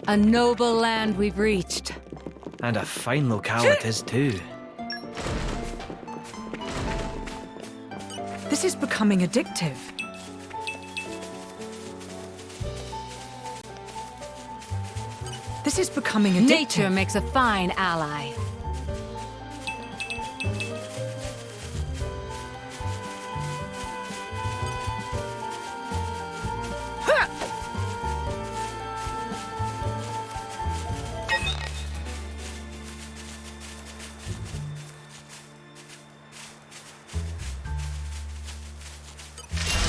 A noble land we've reached. And a fine locale it is too. This is becoming addictive. This is becoming addictive. Nature makes a fine ally.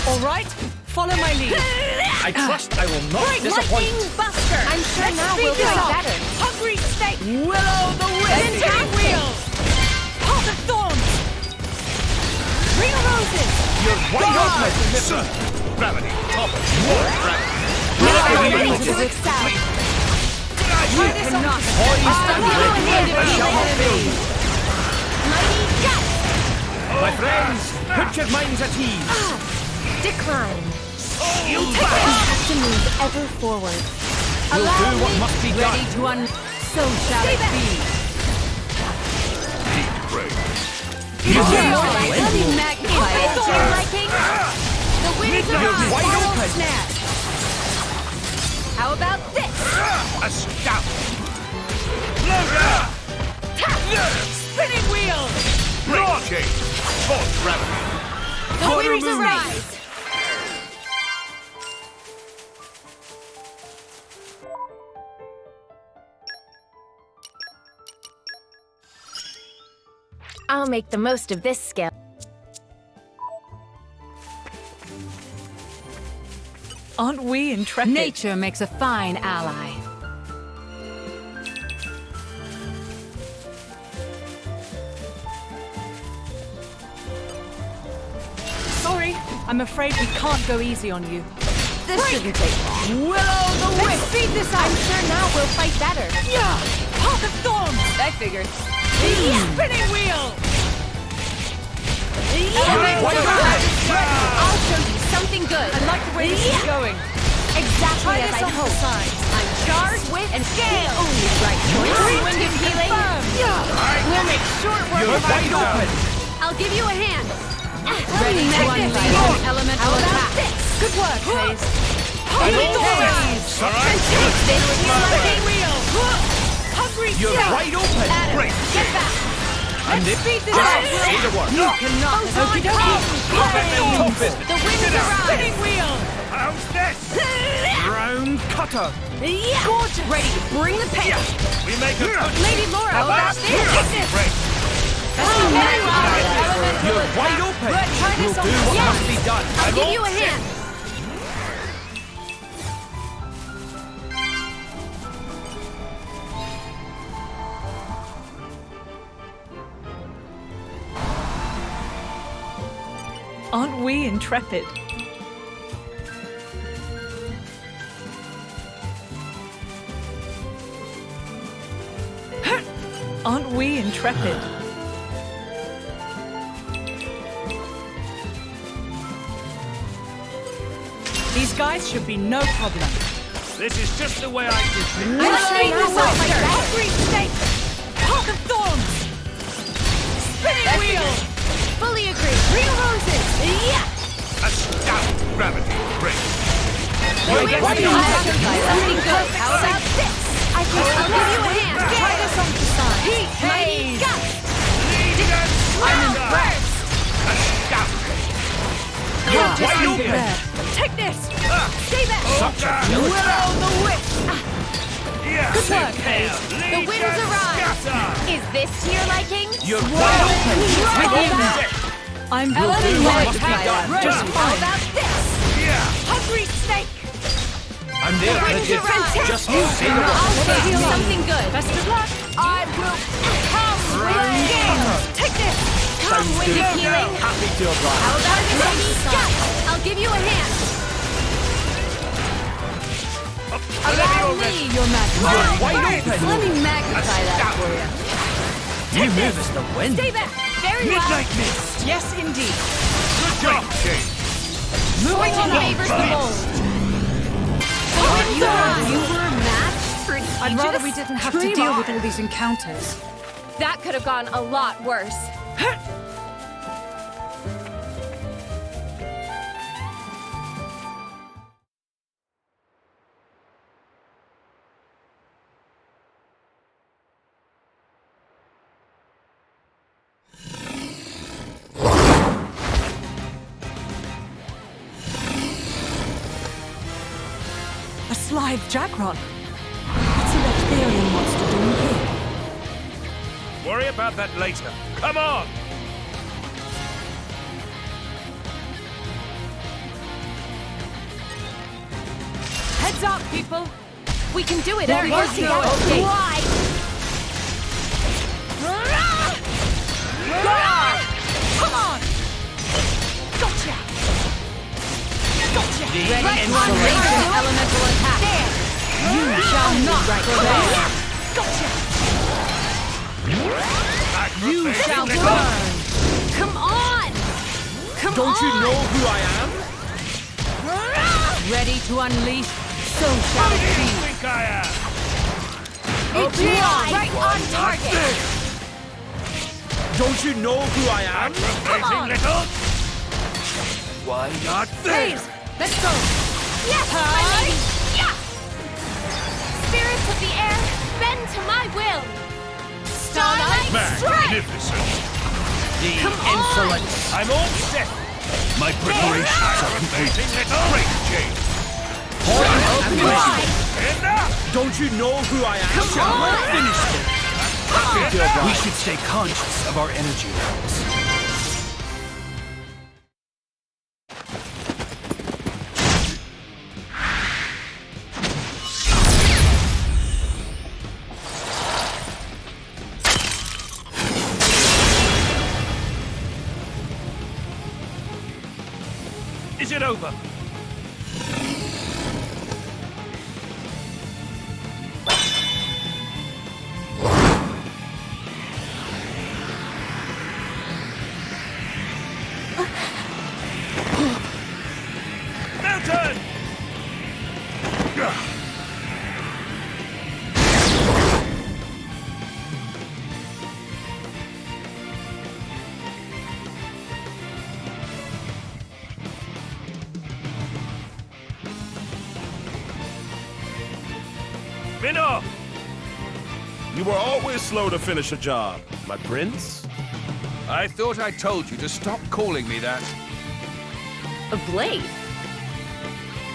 All right, follow my lead. I trust I will not disappoint. Buster. I'm sure now we'll this fight up. better. Hungry snake. Willow the wisp. Spinning wheels. Heart of thorns. Ring of roses. You're wide open! Sir! Gravity! Top! More gravity! Ready to excel. Try this on. Poised and ready, I shall not fail you. Mighty gut. My friends, put your minds at ease. Decline. You Have to move ever forward. We'll do what must be done. Ready to So shall it be. deep break. Let me magnify Is it. this your liking? The winds are You're on. wide open. Snap. How about this? A scout! Spinning wheel. Break change! Force gravity! The winds arise. I'll make the most of this skill. Aren't we intrepid? Nature makes a fine ally. Sorry, I'm afraid we can't go easy on you. This shouldn't take long. Willow the Let's wisp. speed this up. I'm sure now we'll fight better. Yeah. Heart of thorns. I figured. Spinning wheel. I'll show you something good. I like the way this is going. Exactly Try as this I on the hoped. side. I'm charged with and scale. Only right choice. Wind of healing. We'll make short work You're of our wide goal. open. I'll give you a hand. Ready to unleash an elemental How about attack. this? Good work, Hayes. Spinning wheel. Hungry You're snake. wide open. Break Get back. And if Speed this I up. say the word. You cannot. Okey Top business. The winds arise. Spinning wheel. How's this? Round cutter. Gorgeous. Ready to bring the pain. We make a good Lady Laura, how about this? break. You're wide open. Try We'll this on do the what side. must be done. I'll give you a hand. Aren't we intrepid? Aren't we intrepid? These guys should be no problem. This is just the way I did things. I'm sure now we'll fight better. Hungry snake. Heart of thorns. Spinning wheel. Fully agree. Real roses. Yeah. A scout! Gravity! Break! The winds wide arise. open. Something good. How about this? I'll give you a hand. Try this on the side. Mighty gut. I'm Burst. A scout! You're Just wide leave it open. there. Take this. Stay back. Such agility. Willow the wisp. Yes! Good work, Hayes. The winds arise. Is this to your liking? You're wide open. I'm We'll do building what right. must be done. Just How fine. about this? Hungry snake. I'm there, winds Bridget. arise. Just you say the word. I'll show you something good. Best of luck. I will come with game. Take this. Come Sounds with good. the healing. Happy to How oblige. about this, lady? Gut. I'll give you a hand. Allow me, Your Majesty. You're wide open. Let me magnify that for you. You move as the wind. Stay back. Very well. Midnight mist! Yes, indeed. Good job, change! Fortune favors the bold. The winds arise. You were matched. I'd rather we Just didn't have to dream deal on. with all these encounters. That could have gone a lot worse. A Slithe Jackron. What's an Ethereum monster doing here? Worry about that later. Come on! Heads up, people! We can do it, There everyone. is no escape. Right. Come on! Gotcha! Gotcha! Ready to unleash an elemental attack. You shall not prevail. Gotcha! You shall Little- burn. Come on! Come Don't on! you know who I am? Ready to unleash, so shall Who do it you be. think I am? Right on target! Don't you know who I am? Aggravating little. Why not this? Let's go. Yes, my lady! Yeah! Spirits of the air, bend to my will! Starlight strike! Magnificent. The Come on! insolence. I'm all set. My preparations are complete. Great, James. Right! Enough! Don't you know who I am? Come on! Finish it. Enough! We should stay conscious of our energy levels. Is it over? Milton! Minnow! You were always slow to finish a job, my prince. I thought I told you to stop calling me that. A blade?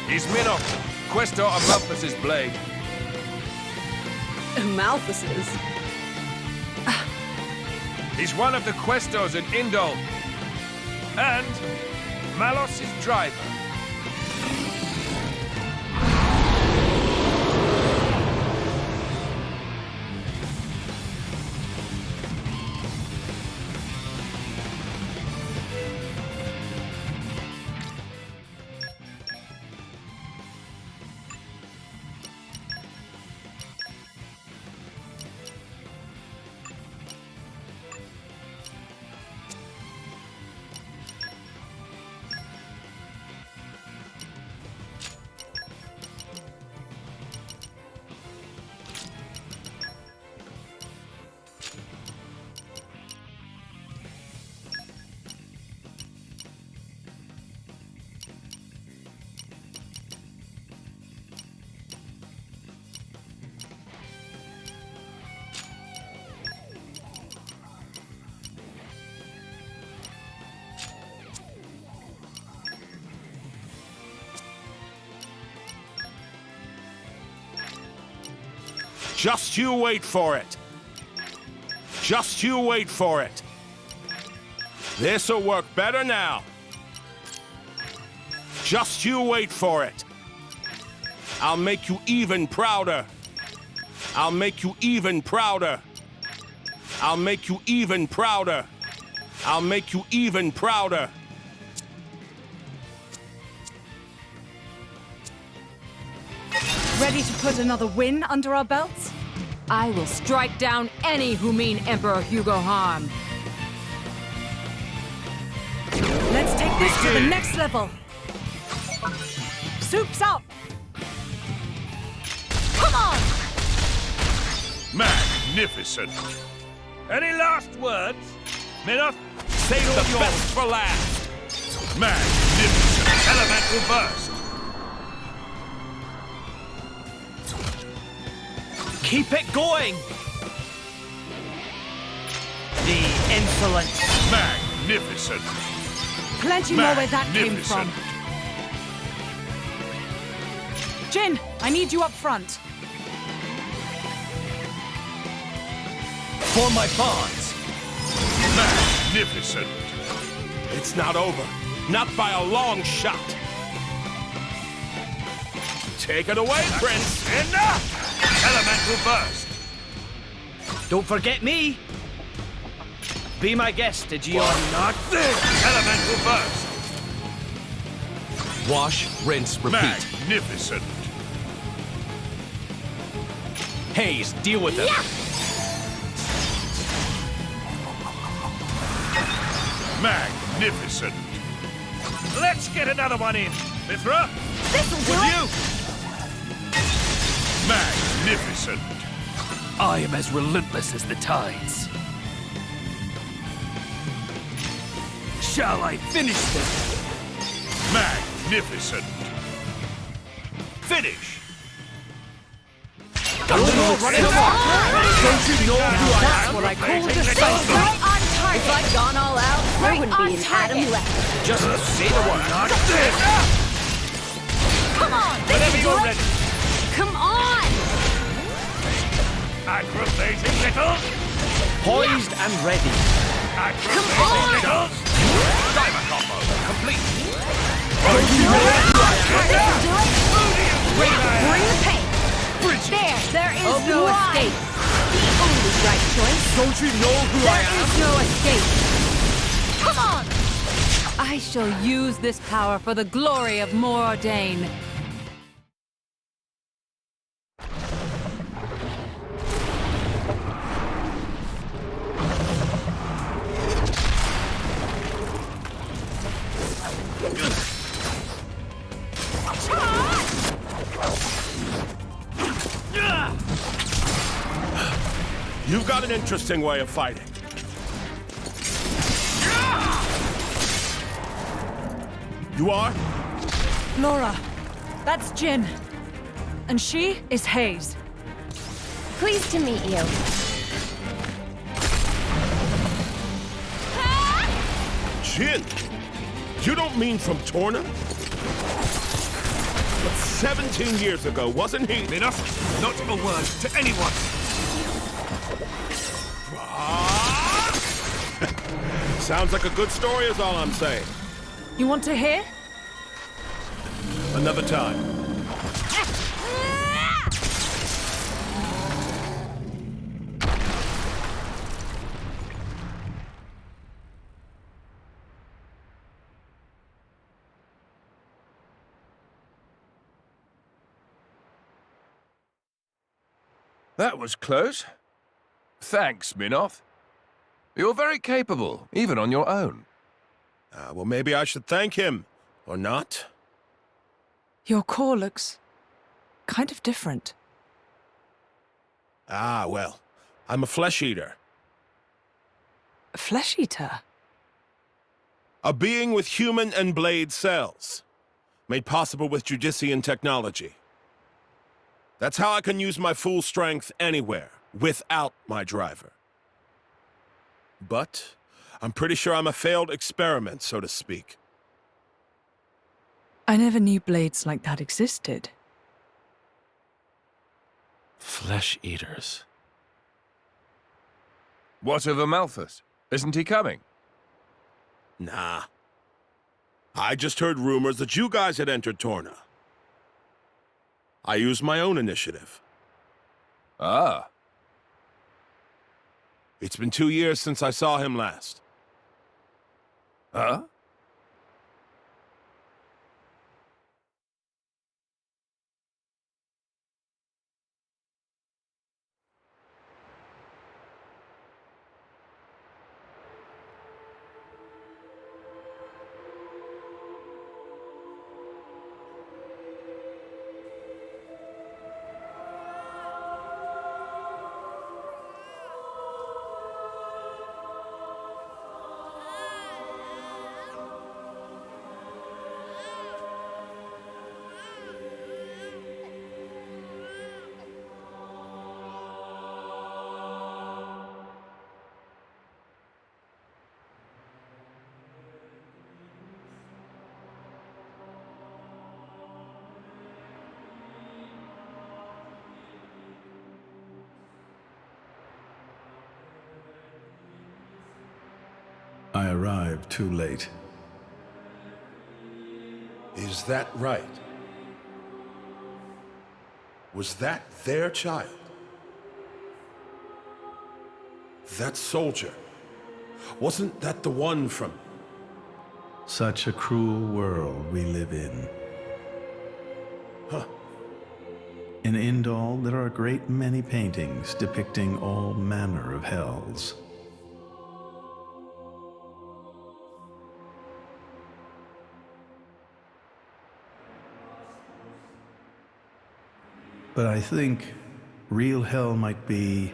He's Minnow, Questor of Malthus's blade. Malthus's? He's one of the Questors in Indol. And Malos' driver. Just you wait for it. Just you wait for it. This'll work better now. Just you wait for it. I'll make you even prouder. I'll make you even prouder. I'll make you even prouder. I'll make you even prouder. Ready to put another win under our belts? I will strike down any who mean Emperor Hugo harm. Let's take this to the next level. Soup's up! Come on! Magnificent. Any last words? Minoth? Save the best for last. Magnificent. Elemental burst. Keep it going! The insolence. Magnificent. Plenty more where that came Magnificent. from. Jin, I need you up front. For my bonds. Magnificent. It's not over. Not by a long shot. Take it away, Prince. Enough! Elemental burst. Don't forget me. Be my guest, did you? Not this. Elemental burst. Wash, rinse, repeat. Magnificent. Haze, deal with them. Magnificent. Let's get another one in. Mithra, This'll do with it. you. Magnificent. I am as relentless as the tides. Shall I finish this? Magnificent. Finish. Don't you know who That's what I call decisive. Right on target. If I'd gone all out, there Right wouldn't on be an target. atom left. Just say the word. Not this. Come on. Whenever you're ready. Come on. Aggravating little. Poised and ready. Aggravating little. Diamond combo complete. This'll do it. Bring Bring the pain. There is Oh, no one. escape. The only right choice. Don't you know who I There am? is no escape. Come on. I shall use this power for the glory of Mordain. You've got an interesting way of fighting. You are? Laura, that's Jin. And she is Haze. Pleased to meet you. Jin! You don't mean from Torna? But 17 years ago, wasn't he? Enough. Not a word to anyone. Sounds like a good story is all I'm saying. You want to hear? Another time. That was close. Thanks, Minoth. You're very capable, even on your own. Well, maybe I should thank him. Or not? Your core looks kind of different. Well, I'm a flesh eater. A flesh eater? A being with human and blade cells. Made possible with Judician technology. That's how I can use my full strength anywhere, without my driver. But I'm pretty sure I'm a failed experiment, so to speak. I never knew blades like that existed. Flesh eaters. What of Amalthus? Isn't he coming? Nah. I just heard rumors that you guys had entered Torna. I used my own initiative. Ah. It's been 2 years since I saw him last. Huh? arrived too late. Is that right? Was that their child? That soldier, wasn't that the one from... Such a cruel world we live in. Huh. In Indal, there are a great many paintings depicting all manner of hells. But I think real hell might be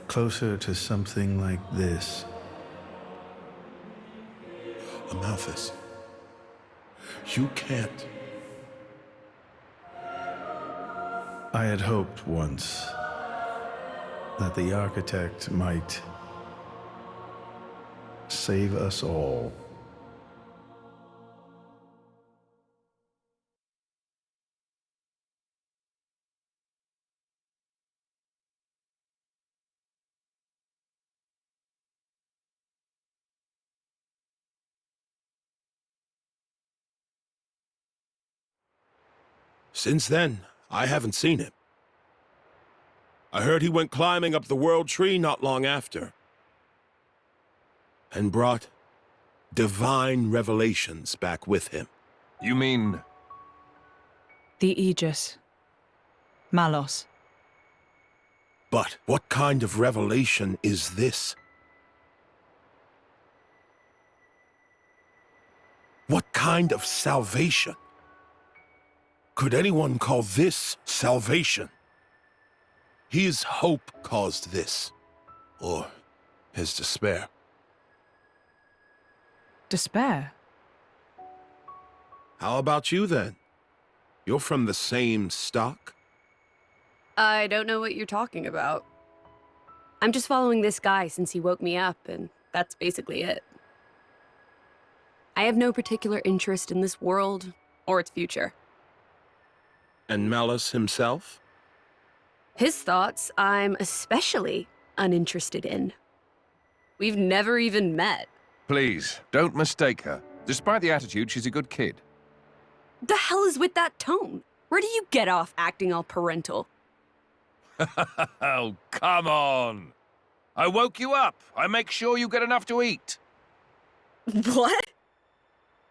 closer to something like this. Amalthus, you can't... I had hoped once that the architect might save us all. Since then, I haven't seen him. I heard he went climbing up the World Tree not long after, and brought divine revelations back with him. You mean... The Aegis. Malos. But what kind of revelation is this? What kind of salvation? Could anyone call this salvation? His hope caused this, or his despair. Despair? How about you then? You're from the same stock? I don't know what you're talking about. I'm just following this guy since he woke me up, and that's basically it. I have no particular interest in this world or its future. And Malus himself? His thoughts, I'm especially uninterested in. We've never even met. Please, don't mistake her. Despite the attitude, she's a good kid. The hell is with that tone? Where do you get off acting all parental? Oh, come on. I woke you up. I make sure you get enough to eat. What?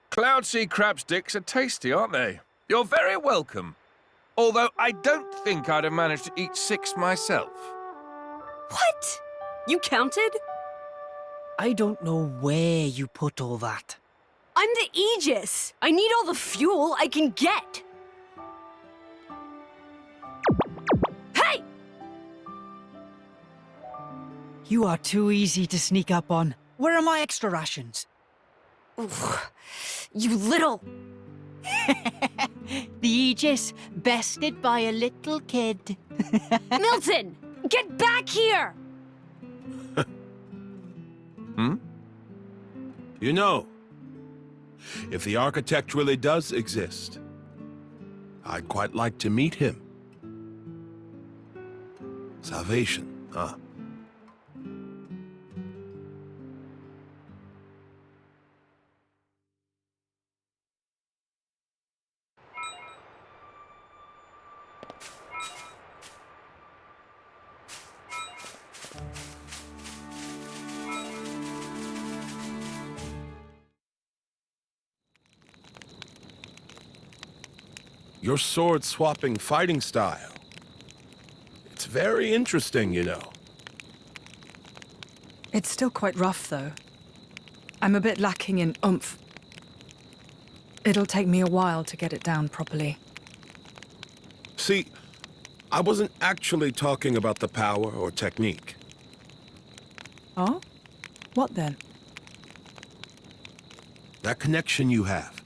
Cloud sea crab sticks are tasty, aren't they? You're very welcome. Although I don't think I'd have managed to eat 6 myself. What? You counted? I don't know where you put all that. I'm the Aegis. I need all the fuel I can get. Hey! You are too easy to sneak up on. Where are my extra rations? Oof. You little... The Aegis, bested by a little kid. Milton! Get back here! Hmm? You know, if the architect really does exist, I'd quite like to meet him. Salvation, huh? Your sword-swapping fighting style. It's very interesting, you know. It's still quite rough, though. I'm a bit lacking in oomph. It'll take me a while to get it down properly. See, I wasn't actually talking about the power or technique. Oh? What then? That connection you have.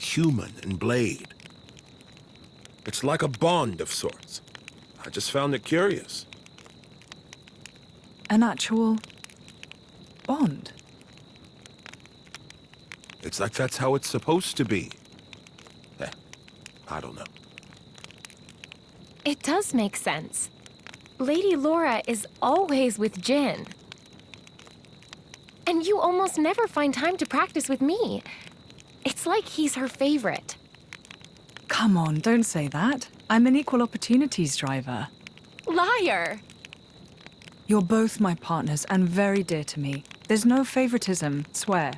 Human and blade. It's like a bond of sorts. I just found it curious. An actual... bond? It's like that's how it's supposed to be. I don't know. It does make sense. Lady Laura is always with Jin. And And you almost never find time to practice with me. It's like he's her favorite. Come on, don't say that. I'm an equal opportunities driver. Liar! You're both my partners and very dear to me. There's no favoritism, swear.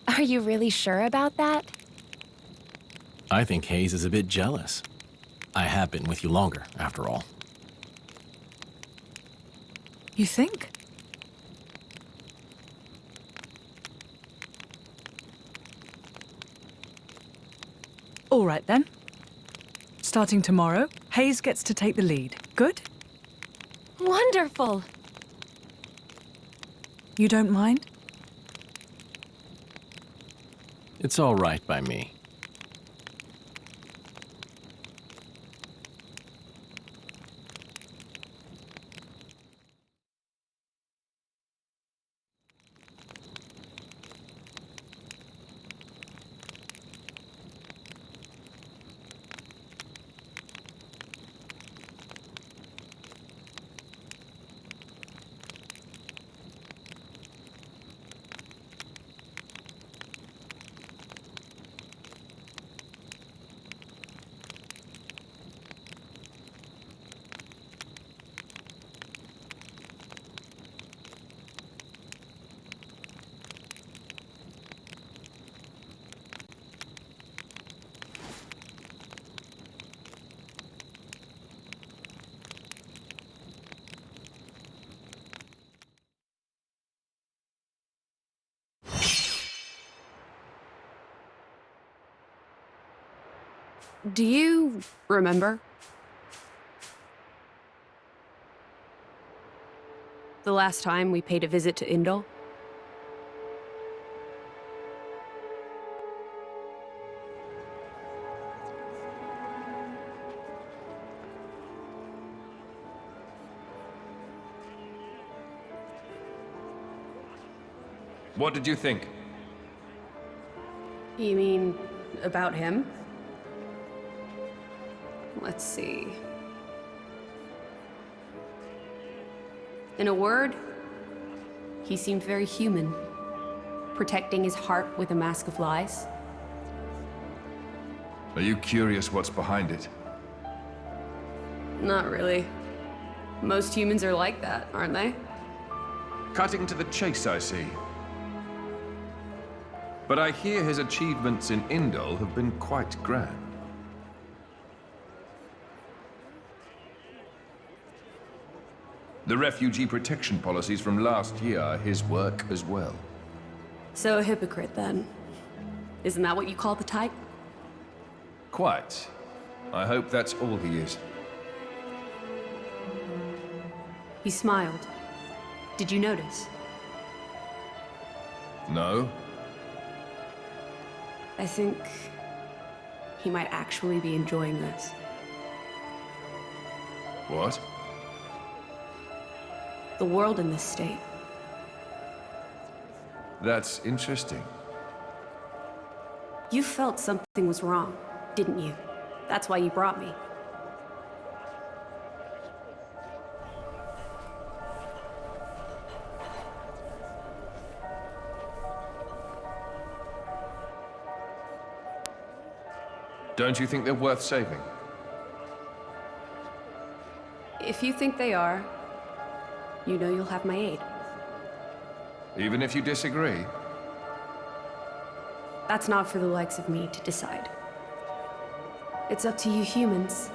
Are you really sure about that? I think Hayes is a bit jealous. I have been with you longer, after all. You think? All right then. Starting tomorrow, Hayes gets to take the lead. Good? Wonderful! You don't mind? It's all right by me. Do you remember? The last time we paid a visit to Indol? What did you think? You mean about him? Let's see. In a word, he seemed very human, protecting his heart with a mask of lies. Are you curious what's behind it? Not really. Most humans are like that, aren't they? Cutting to the chase, I see. But I hear his achievements in Indol have been quite grand. The refugee protection policies from last year are his work as well. So a hypocrite, then. Isn't that what you call the type? Quite. I hope that's all he is. He smiled. Did you notice? No? I think he might actually be enjoying this. What? The world in this state. That's interesting. You felt something was wrong, didn't you? That's why you brought me. Don't you think they're worth saving? If you think they are, you know you'll have my aid. Even if you disagree? That's not for the likes of me to decide. It's up to you humans.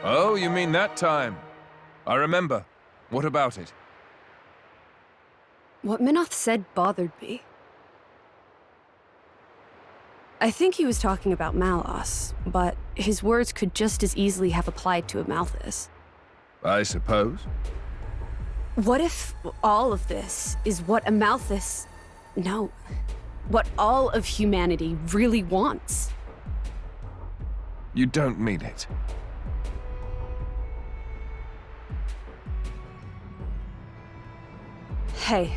Oh, you mean that time? I remember. What about it? What Minoth said bothered me. I think he was talking about Malos, but his words could just as easily have applied to a Malthus. I suppose. What if all of this is what a Malthus... No. What all of humanity really wants? You don't mean it. Hey.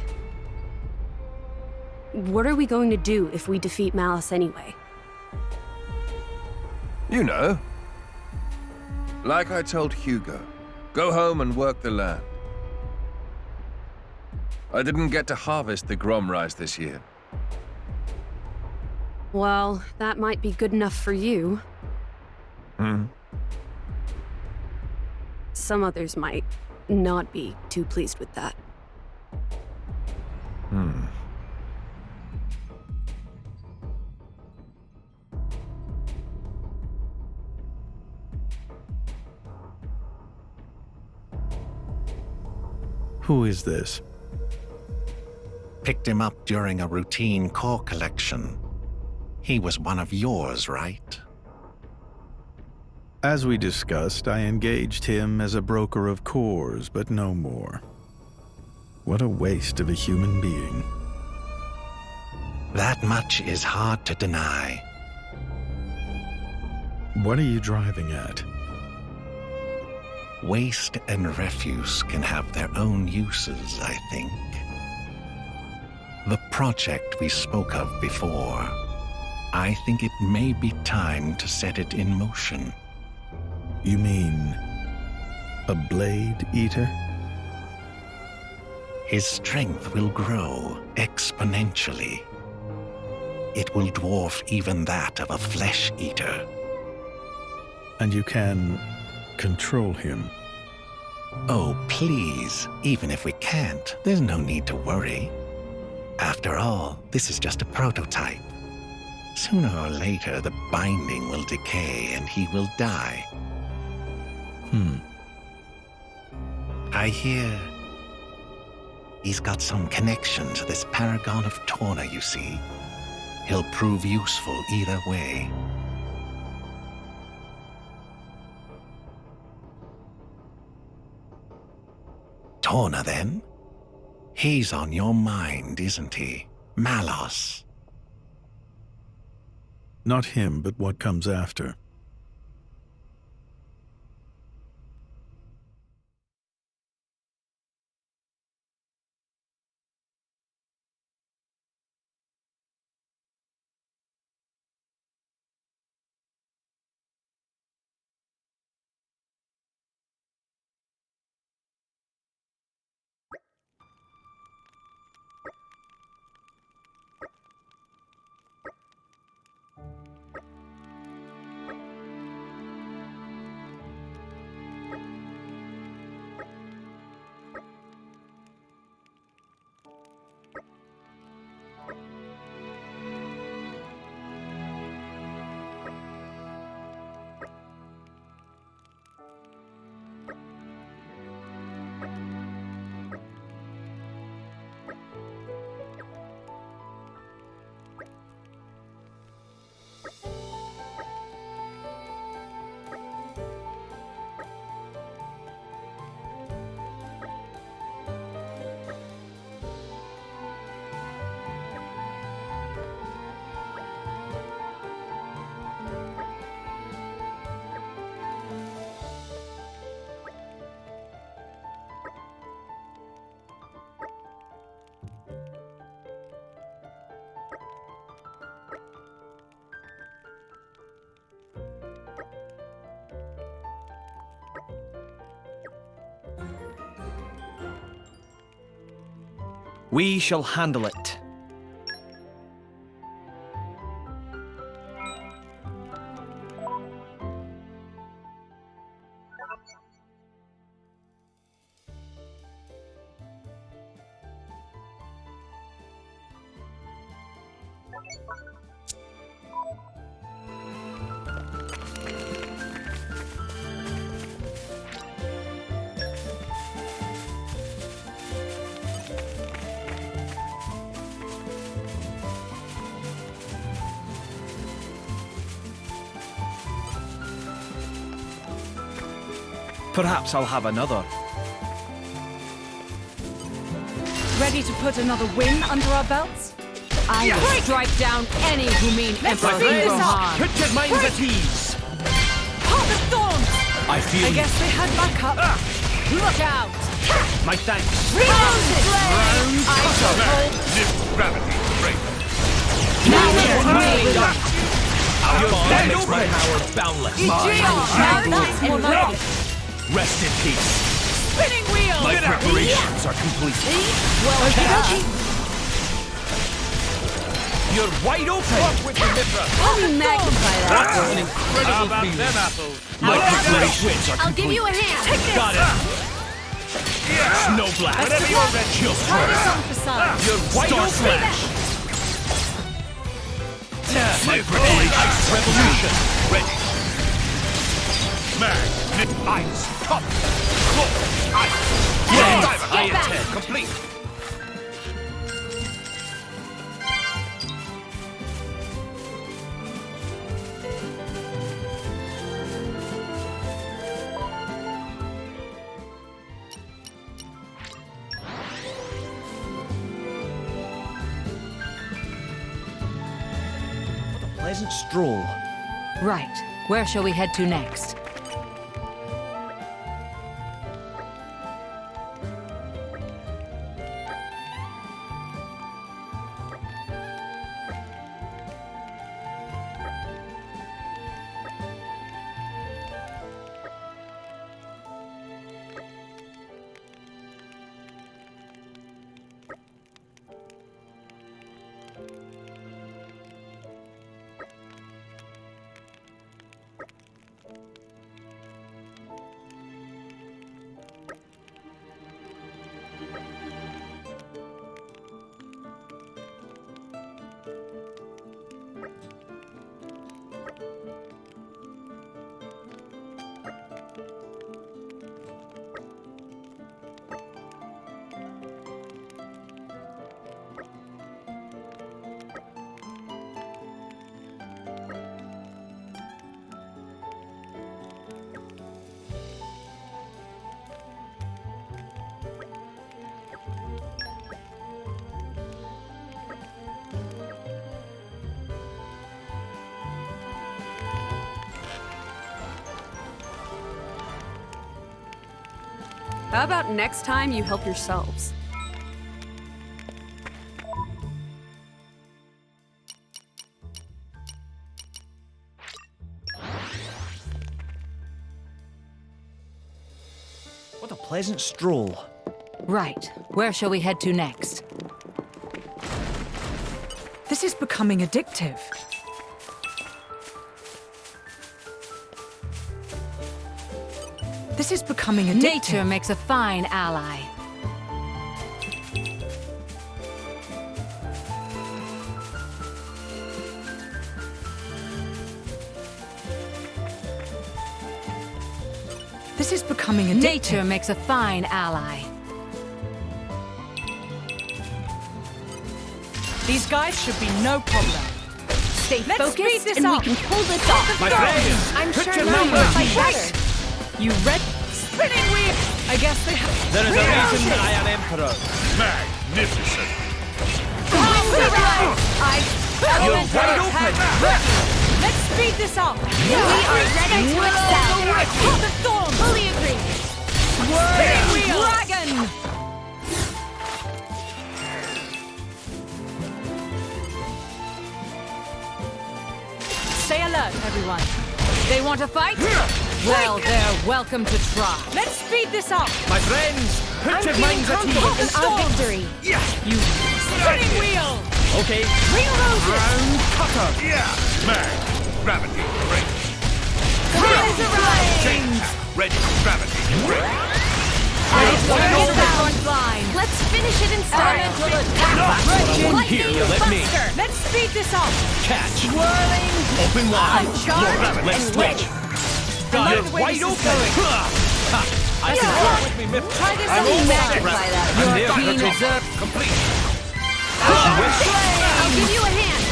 What are we going to do if we defeat Malice anyway? You know. Like I told Hugo, Go home and work the land. I didn't get to harvest the Grom rice this year. Well, that might be good enough for you. Some others might not be too pleased with that. Who is this? Picked him up during a routine core collection. He was one of yours, right? As we discussed, I engaged him as a broker of cores, but no more. What a waste of a human being. That much is hard to deny. What are you driving at? Waste and refuse can have their own uses, I think. The project we spoke of before, I think it may be time to set it in motion. You mean a blade eater? His strength will grow exponentially. It will dwarf even that of a flesh eater. And you can control him? Oh, please. Even if we can't, there's no need to worry. After all, this is just a prototype. Sooner or later, the binding will decay and he will die. I hear he's got some connection to this paragon of Torna, you see. He'll prove useful either way. Torna, then? He's on your mind, isn't he? Malos. Not him, but what comes after. We shall handle it. Perhaps I'll have another. Ready to put another win under our belts? I will strike down any who mean Emperor harm. Put your minds at ease. Pop the thorns! I feel I guess they had backup. Look out! my thanks. Round I shall hold. Lift gravity, break. Now it's me. Your bond makes my power boundless. Now nice and ready. Rest in peace. Spinning wheel! My preparations are complete. Well, You're wide open! With the Mithra. Let me magnify that. That's an incredible feeling. Them apples. I'll My preparations are I'll give complete. you a hand. Got it. Snow blast. Whatever you're ready. Just Try this on facade. You're wide Star open. Slash. My preparations. Ice revolution. Ready. Mag. Ice. Top. Floor. Ice. Yes. Diver. I Get back. intend. Complete. Pleasant stroll. Right. Where shall we head to next? How about next time you help yourselves? What a pleasant stroll. Right. Where shall we head to next? This is becoming addictive. This is becoming addictive. Nature makes a fine ally. This is becoming addictive. Nature makes a fine ally. These guys should be no problem. Stay Let's focused speed this and up. we can pull this off. My friends, I'm put sure your mine numbers will fight deep. better. You read? Spinning wheel! I guess they have... There is a reason that I am emperor. Magnificent. You're wide open. Let's speed this up! We are ready to excel. Put the thorns! Fully agree. Spinning wheel! Dragon! Stay alert, everyone. They want to fight? Well, they're welcome to try. Let's speed this up! My friends, put your minds at Confident ease. in our victory. You spinning wheel! Okay. Real roses. Round cutter. Mag. Gravity. Break. Change. Ready. Gravity. Break. Let's finish it in style. Here, you let me. Let's speed this up! Catch. Whirling! Open wide. Charge! Let's switch. Got You're the way wide this is open. going. Ha! I can walk with me, Mithra. Try this I'm on all magnify set. that. I'm there. keen Let's go. observe. Complete. I'll give you a hand.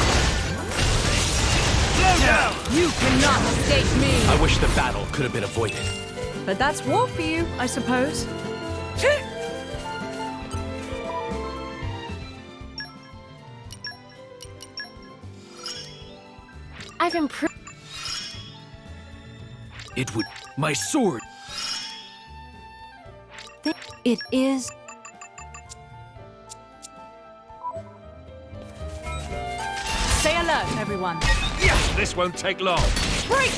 You cannot mistake me. I wish the battle could have been avoided. But that's war for you, I suppose. I've improved. It would... My sword! It is. Stay alert, everyone. Yes, this won't take long. Break!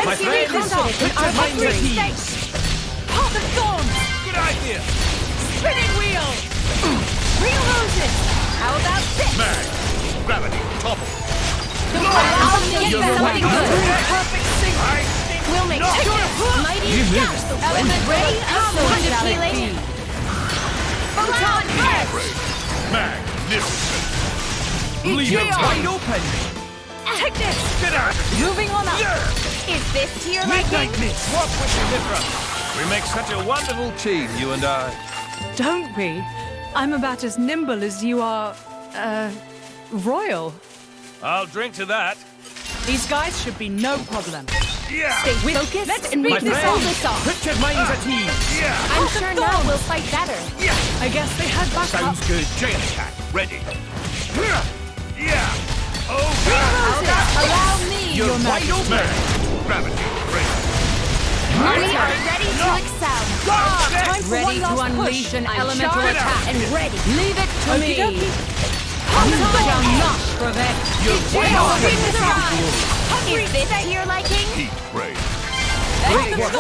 My feeling friends, confident in put our your minds at victory. ease. Path of Thorns! Good idea. Spinning wheel! Real roses! How about this? Mag! Gravity! Topple! I'll get You're something right. good. Perfect sync. We'll make sure. Mighty gust. Element ray of wind of healing. Photon burst. Magnificent! Leave it wide open. Take this. Get out. Moving on up. Is this to your liking? Midnight Mist. What would you differ? We make such a wonderful team, you and I. Don't we? I'm about as nimble as you are, royal. I'll drink to that. These guys should be no problem. Yeah! Stay focused let's and beat make this this off. all this off. Put your minds at ease. Yeah! I'm sure now we'll fight better. I guess they had backup. Sounds good. Chain attack! Ready! Yeah! Oh, Allow me. You're wide open. Mag! Gravity! Break! We are ready to excel. Time for Ready one to last unleash push. an I'm elemental charged attack. and ready. Leave it to me. Pop You shall not prevent. You're wide open. Is this to your liking? Heat ray! Great work.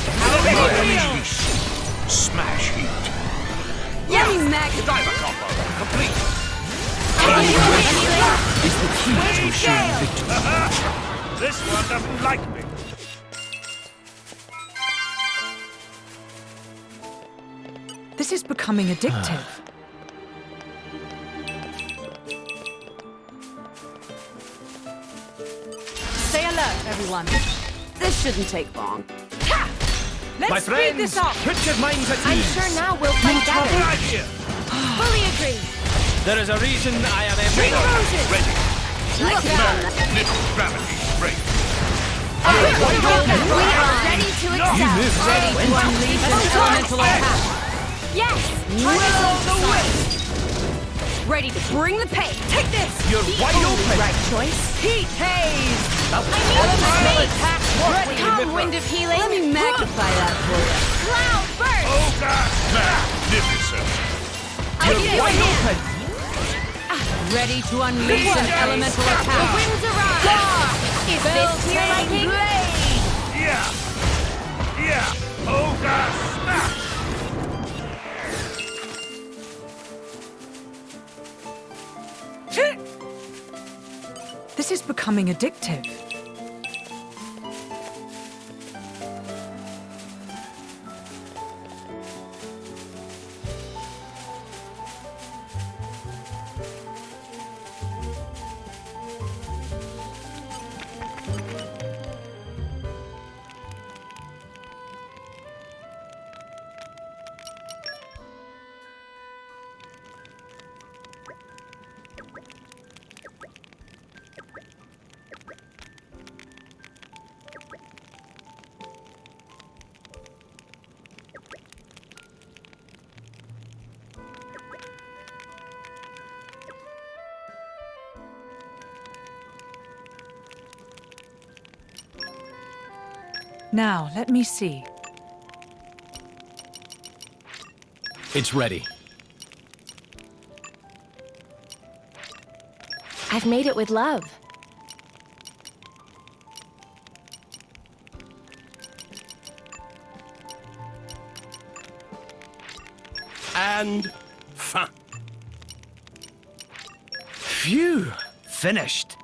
Unleash! Smash heat! Let me magnify. Diver combo! Complete! It's the key to assuring victory. this one doesn't like me. This is becoming addictive. Stay alert, everyone. This shouldn't take long. Let's My speed friends, this up. put your minds at I'm ease. sure now we'll fight Good better. idea. Fully agree. There is a reason I am Bring every roses. Ready! Look out. Little gravity! Break! We are ready to excel. Ready to unleash an elemental attack. Yes. Ready to bring the pain. Take this. You're wide open. Right choice. Heat haze. I need space. Come, wind of healing. Let me magnify that for you. Cloud burst. Oh, God. Magnificent! You're wide open. Ready to unleash an elemental The attack. winds arise. Is this to your liking? Yeah! Yeah! Oh, God. Snap! This is becoming addictive. Now, let me see. It's ready. I've made it with love. And... fin! Phew. Finished.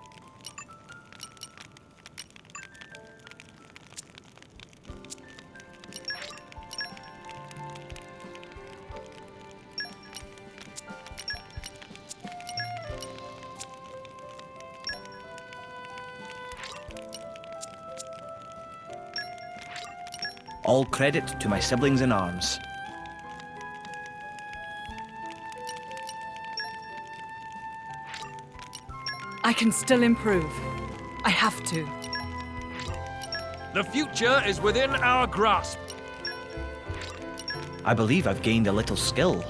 All credit to my siblings in arms. I can still improve. I have to. The future is within our grasp. I believe I've gained a little skill.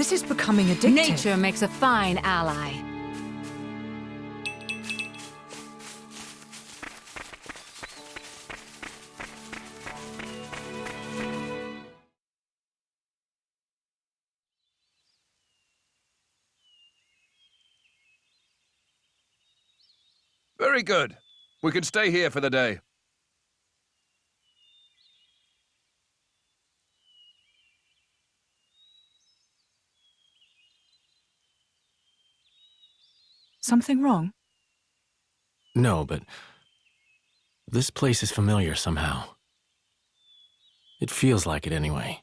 This is becoming addictive. Nature makes a fine ally. Very good. We can stay here for the day. Something wrong? No, but this place is familiar somehow. It feels like it anyway.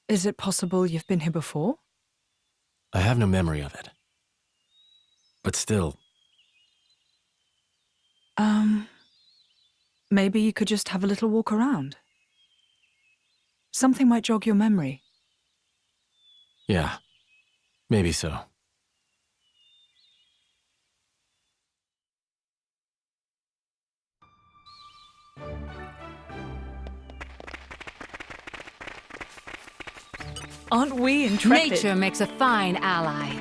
Is it possible you've been here before? I have no memory of it. But still, maybe you could just have a little walk around. Something might jog your memory. yeah, maybe so. Aren't we intrepid? Nature makes a fine ally.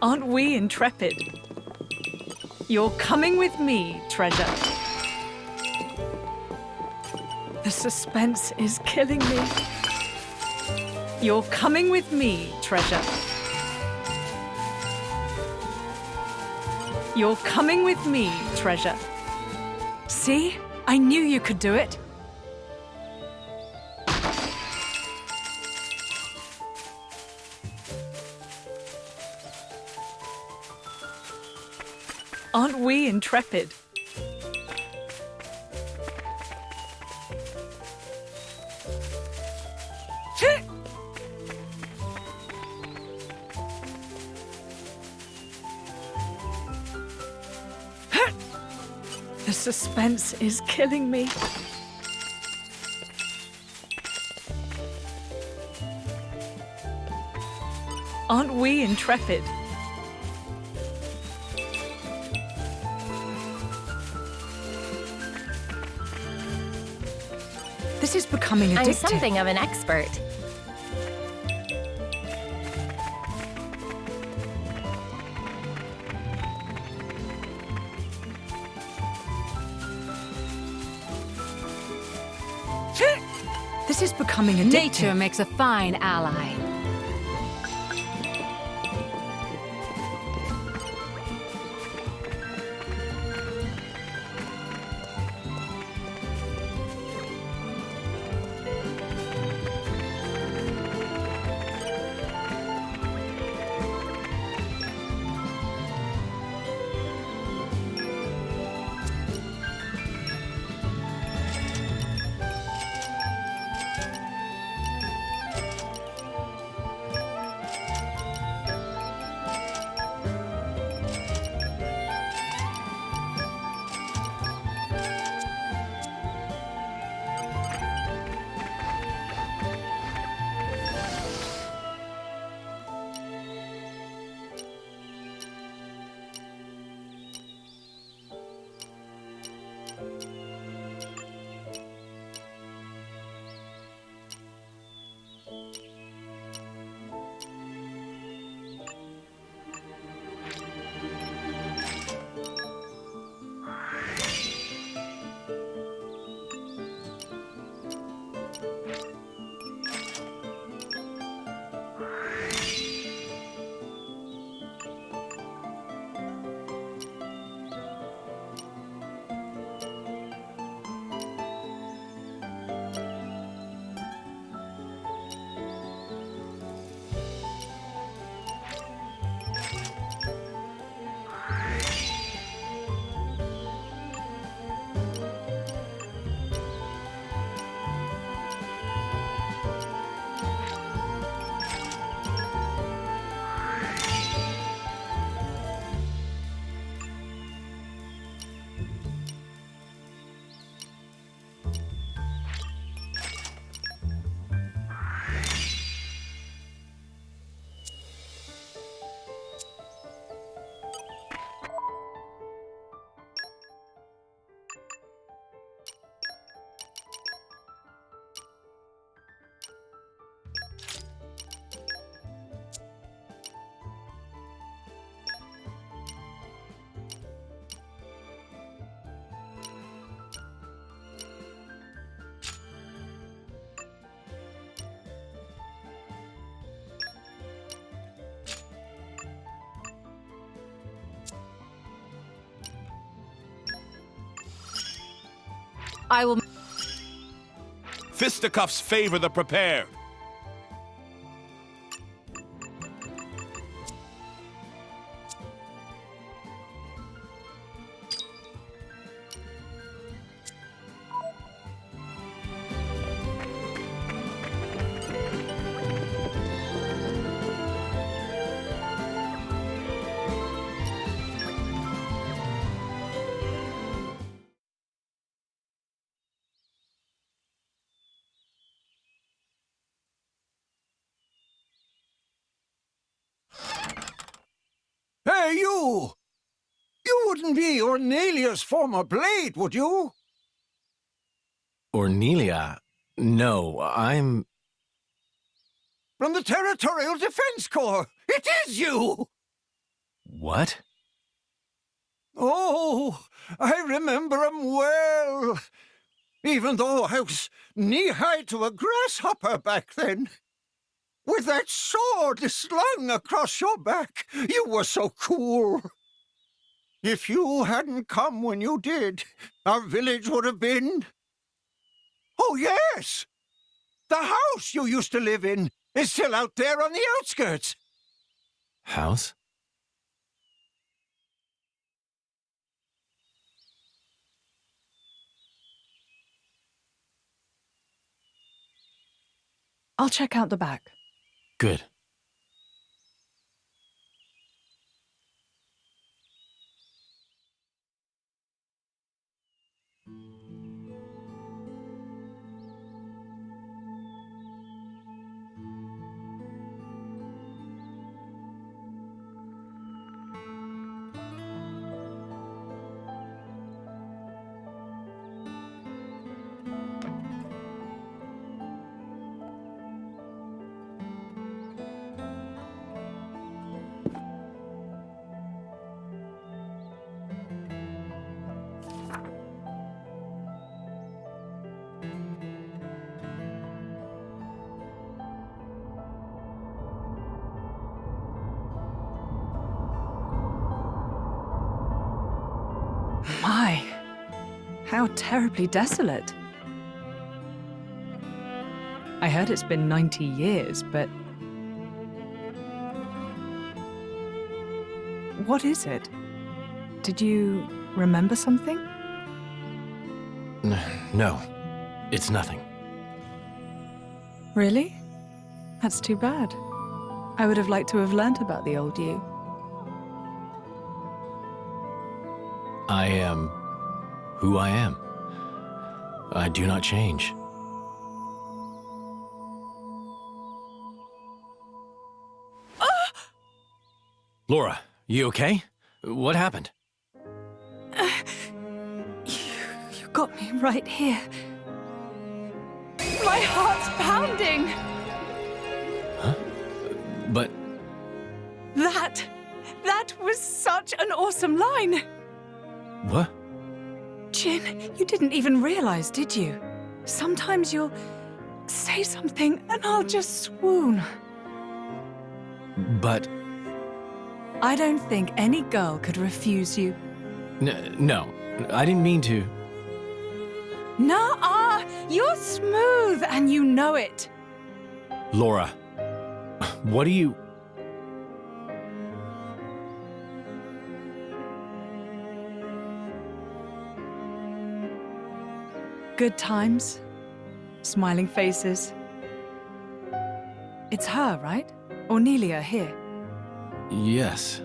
Aren't we intrepid? You're coming with me, treasure. The suspense is killing me. You're coming with me, treasure. You're coming with me, treasure. See? I knew you could do it. Aren't we intrepid? The suspense is killing me. Aren't we intrepid? This is becoming addictive. I'm something of an expert. This is becoming addictive. Nature makes a fine ally. I will... Fisticuffs favor the prepared. Hey, you! You wouldn't be Ornelia's former blade, would you? Ornelia? No, I'm... From the Territorial Defense Corps! It is you! What? Oh, I remember 'em well. Even though I was knee-high to a grasshopper back then. With that sword slung across your back, you were so cool. If you hadn't come when you did, our village would have been... Oh, yes! The house you used to live in is still out there on the outskirts. House? I'll check out the back. Good. My, how terribly desolate. I heard it's been 90 years, but... What is it? Did you remember something? No, it's nothing. Really? That's too bad. I would have liked to have learnt about the old you. I am who I am. I do not change. Laura, you okay? What happened? You got me right here. My heart's pounding! Huh? But... That was such an awesome line! What? Jin, you didn't even realize, did you? Sometimes you'll say something and I'll just swoon. But... I don't think any girl could refuse you. No, I didn't mean to. Nuh-uh! You're smooth and you know it. Laura, what do you... Good times, smiling faces. It's her, right? Ornelia here. Yes.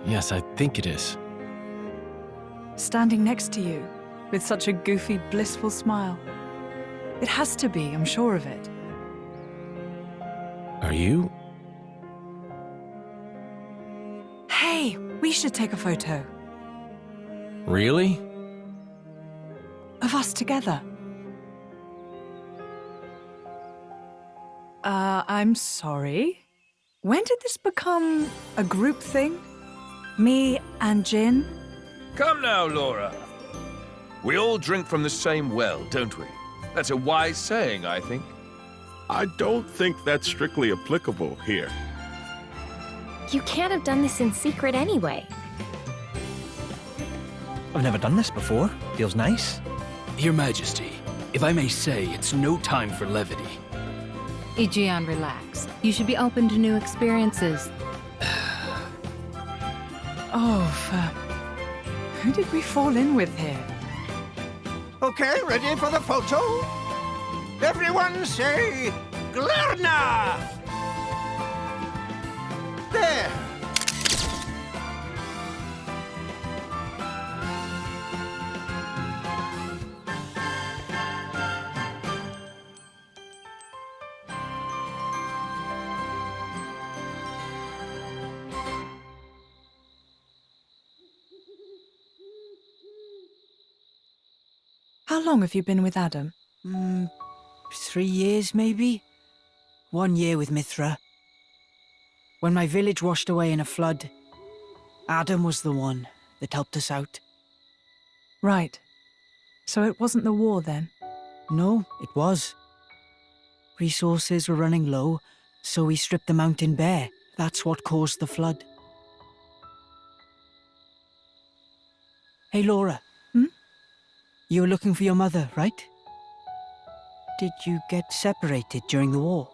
Yes, I think it is. Standing next to you, with such a goofy, blissful smile. It has to be, I'm sure of it. Are you? Hey, we should take a photo. Really? Of us together. I'm sorry. When did this become a group thing? Me and Jin? Come now, Laura. We all drink from the same well, don't we? That's a wise saying, I think. I don't think that's strictly applicable here. You can't have done this in secret anyway. I've never done this before. Feels nice. Your Majesty, if I may say, it's no time for levity. Aegeon, relax. You should be open to new experiences. Oh, who did we fall in with here? Okay, ready for the photo? Everyone say, Glarna! There. How long have you been with Adam? 3 years, maybe? 1 year with Mithra. When my village washed away in a flood, Adam was the one that helped us out. Right. So it wasn't the war then? No, it was. Resources were running low, so we stripped the mountain bare. That's what caused the flood. Hey, Laura. You were looking for your mother, right? Did you get separated during the war?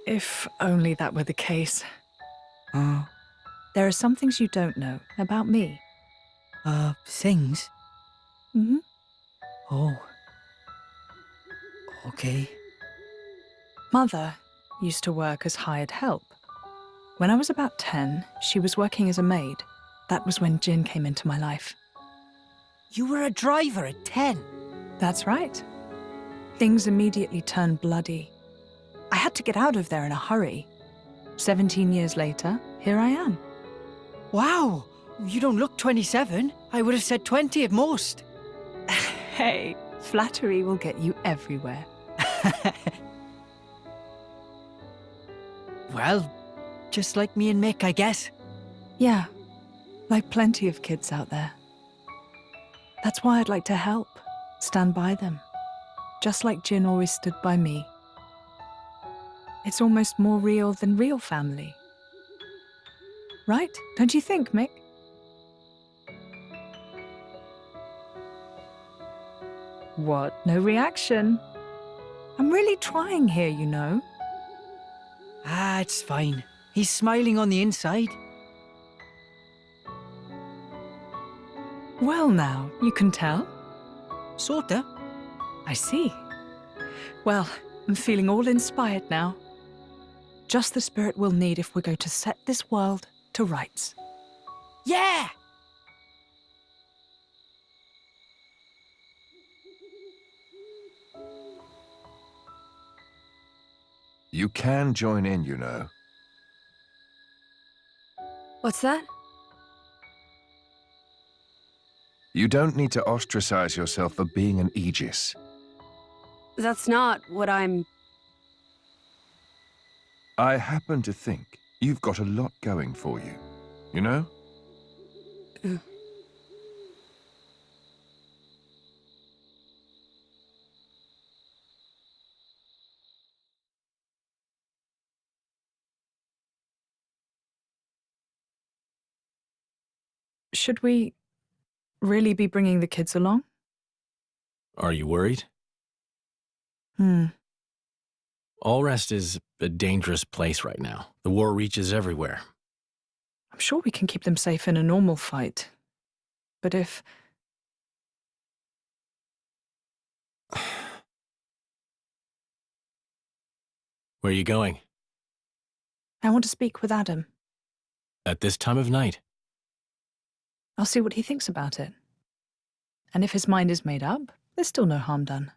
If only that were the case. Oh. There are some things you don't know about me. Things? Mm-hmm. Oh. Okay. Mother used to work as hired help. When I was about 10, she was working as a maid. That was when Jin came into my life. You were a driver at 10? That's right. Things immediately turned bloody. I had to get out of there in a hurry. 17 years later, here I am. Wow! You don't look 27. I would have said 20 at most. Hey, flattery will get you everywhere. Well, just like me and Mick, I guess. Yeah, like plenty of kids out there. That's why I'd like to help, stand by them, just like Jin always stood by me. It's almost more real than real family. Right? Don't you think, Mick? What? No reaction? I'm really trying here, you know. Ah, it's fine. He's smiling on the inside. Well now, you can tell. Sorta. I see. Well, I'm feeling all inspired now. Just the spirit we'll need if we're going to set this world to rights. Yeah! You can join in, you know. What's that? You don't need to ostracize yourself for being an Aegis. That's not what I'm... I happen to think you've got a lot going for you, you know? Should we really be bringing the kids along? Are you worried? Allrest is a dangerous place right now. The war reaches everywhere. I'm sure we can keep them safe in a normal fight. But if... Where are you going? I want to speak with Adam. At this time of night? I'll see what he thinks about it. And if his mind is made up, there's still no harm done.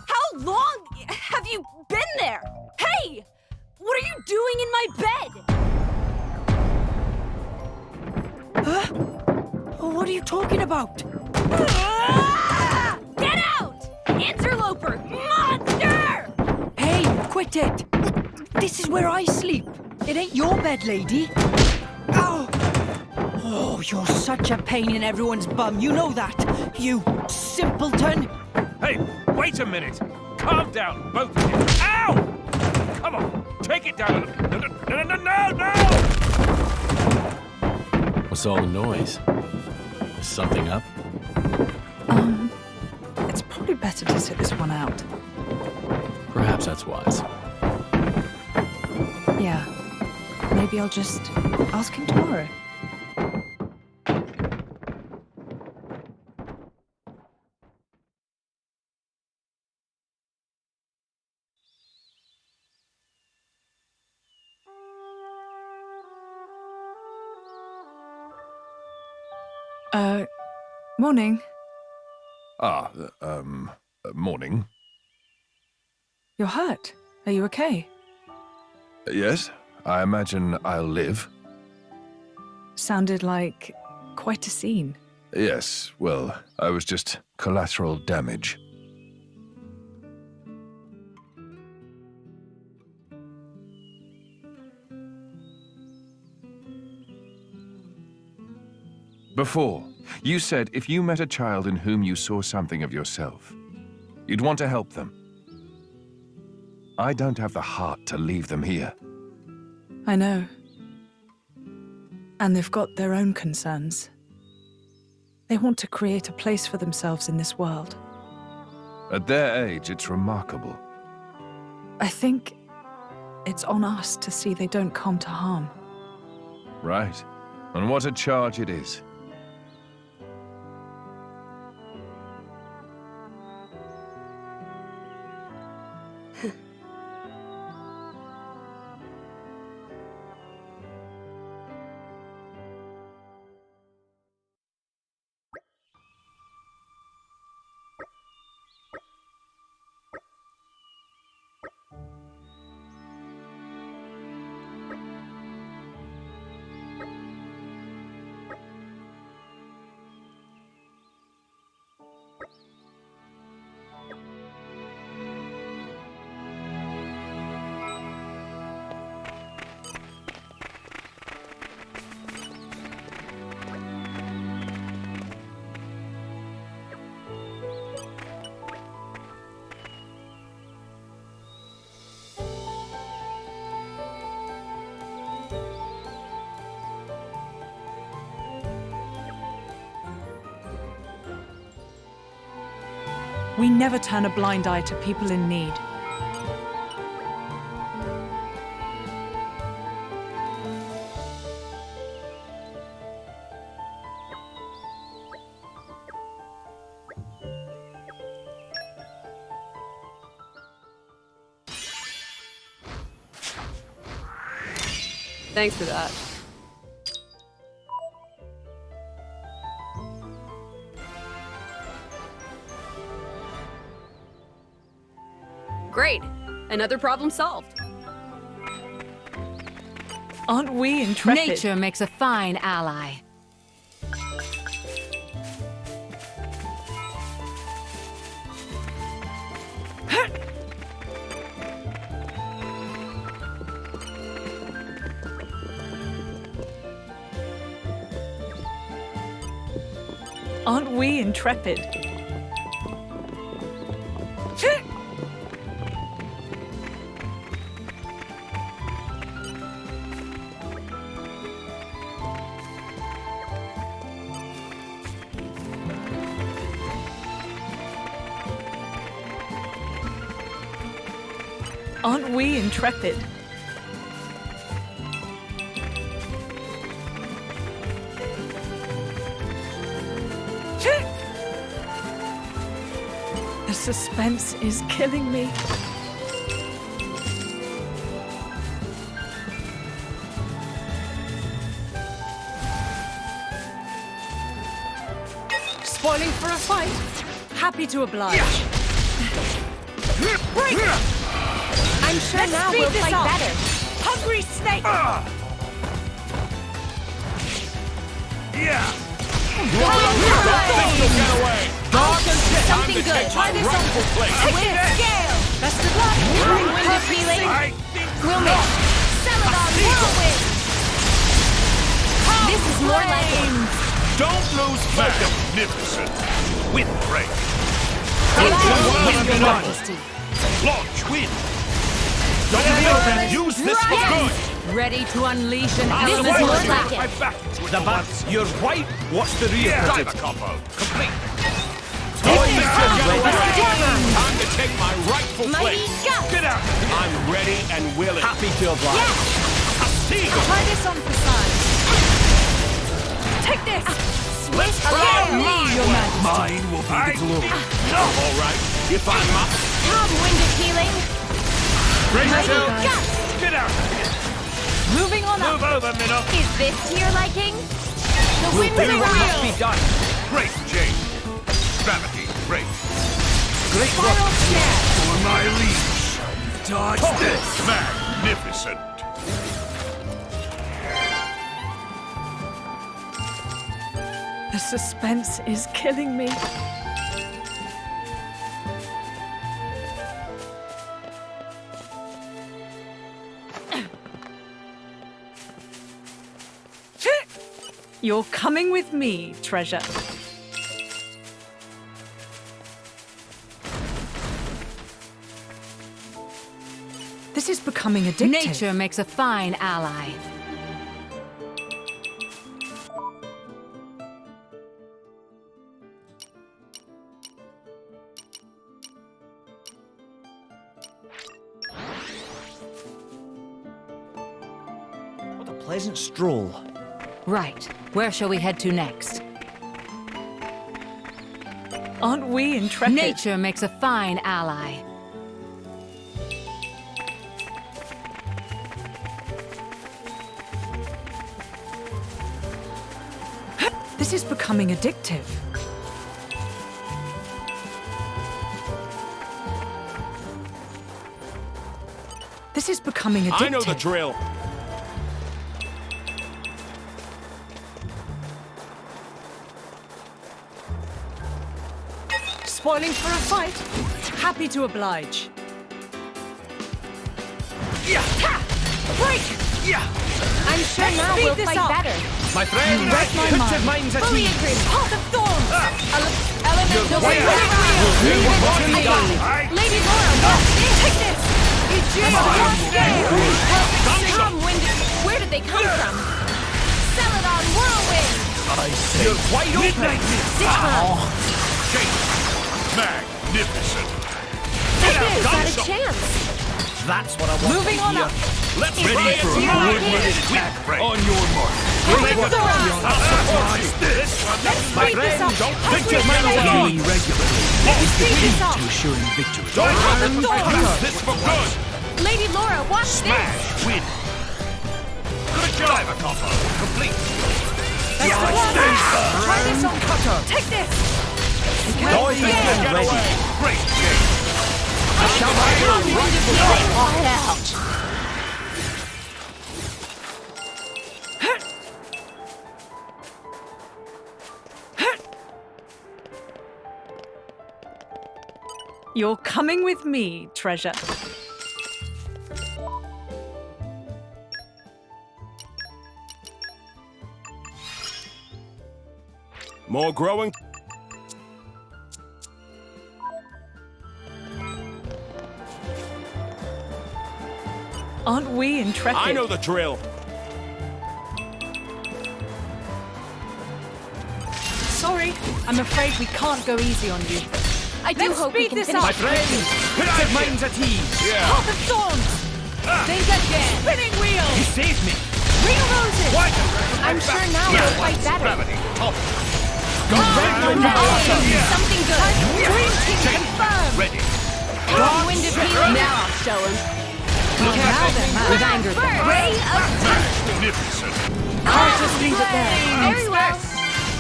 How long have you been there? Hey! What are you doing in my bed? Huh? What are you talking about? Get out! Interloper! Monster! Hey, quit it! This is where I sleep. It ain't your bed, lady. Ow! Oh, you're such a pain in everyone's bum. You know that, you simpleton. Hey, wait a minute! Calm down, both of you! Ow! Come on, take it down! No! What's all the noise? Is something up? It's probably better to sit this one out. Perhaps that's wise. Yeah. Maybe I'll just ask him tomorrow. Morning. Morning. You're hurt. Are you okay? Yes, I imagine I'll live. Sounded like quite a scene. Yes, well, I was just collateral damage. Before, you said if you met a child in whom you saw something of yourself, you'd want to help them. I don't have the heart to leave them here. I know. And they've got their own concerns. They want to create a place for themselves in this world. At their age, it's remarkable. I think it's on us to see they don't come to harm. Right. And what a charge it is. We never turn a blind eye to people in need. Thanks for that. Great! Another problem solved. Aren't we intrepid? Nature makes a fine ally. Aren't we intrepid? Aren't we intrepid? The suspense is killing me. Spoiling for a fight? Happy to oblige. Break! I'm sure now we'll fight better. Hungry snake! Yeah! Get away! Something good. Try this on. With scale! Best of luck! Wind healing. We'll make Celadon whirlwind! this is more like it. Don't lose magnificent! Wind break! Your Majesty. Launch wind! Don't use this for good! Ready to unleash an This element is more more like my it. back to The back, you're white. What's the rear? Yeah, footed? dive a combo. Complete. Time to take my rightful Mighty place. gust. Get out. I'm ready and willing. Happy to oblige. Yeah. A seagull. Try this on for size. Take this! Let's try Allow me, mine. Your Majesty. Mine will be the glory. All right, if I must. Come, wind of healing. Bring Mighty it out. gust. Get out. Moving on Move up. over, Minnow. Is this to your liking? The We'll winds do what must around. be done. Great, Jane. Gravity, great. Great work. For my liege. Dodge this. Magnificent. The suspense is killing me. You're coming with me, treasure. This is becoming addictive. Nature makes a fine ally. What a pleasant stroll. Right. Where shall we head to next? Aren't we intrepid? Nature makes a fine ally. This is becoming addictive. This is becoming addictive. I know the drill. Spoiling for a fight? Happy to oblige. Break! I'm sure now speed we'll this fight up. better. My friend, read my put mind. your minds at Fully ease. agree. Path of Thorns! Elemental You're wind right. around. Move on. Lady Laura, watch this. Take this! It's your Come, wind. Where did they come from? Celadon whirlwind. I say You're wide open. midnight. Jane. Magnificent. Is that a chance? That's what I want Moving to on hear. up. Let's Is ready this for a your wood-winded idea? attack. On your mark. I'll support you. This one. My Speed this friend, up. don't Halfway put your minds through. at Healing ease. regularly is the key to assuring victory. Don't Path of use Thorns! this for good. Lady Laura, watch this. Smash. Win. Good job. Dive a combo. Complete. Best of luck. Try this on Cutter. Take this! Always Get been ready. away. Great, Jane. Fly out. You're coming with me, treasure. More growing. Aren't we intrepid? I know the drill. Sorry, I'm afraid we can't go easy on you. I do Let's hope we speed can this finish. up. My friend, put your minds at ease. Yeah. Path of Thorns! Think again. Spinning wheel! You saved me. Ring of Roses! Why? I'm sure now we'll fight better. Gravity. Top. Something good. Green team confirmed! Ready. Come, wind of healing. Now I'll show him. We've angered them. Ray of Magnificent. I'll just leave it there. Very well.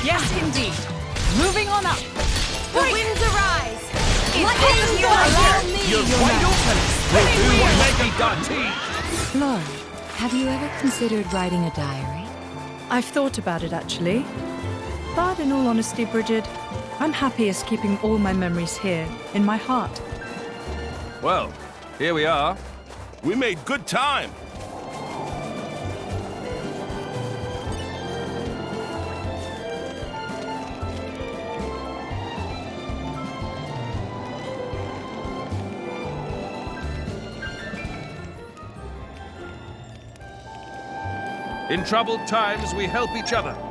Yes, indeed. Moving on up. The winds arise. Lightning Allow me. You're wide open. We'll do what may be done. Lord, have you ever considered writing a diary? I've thought about it, actually. But in all honesty, Bridget, I'm happiest keeping all my memories here, in my heart. Well, here we are. We made good time. In troubled times, we help each other.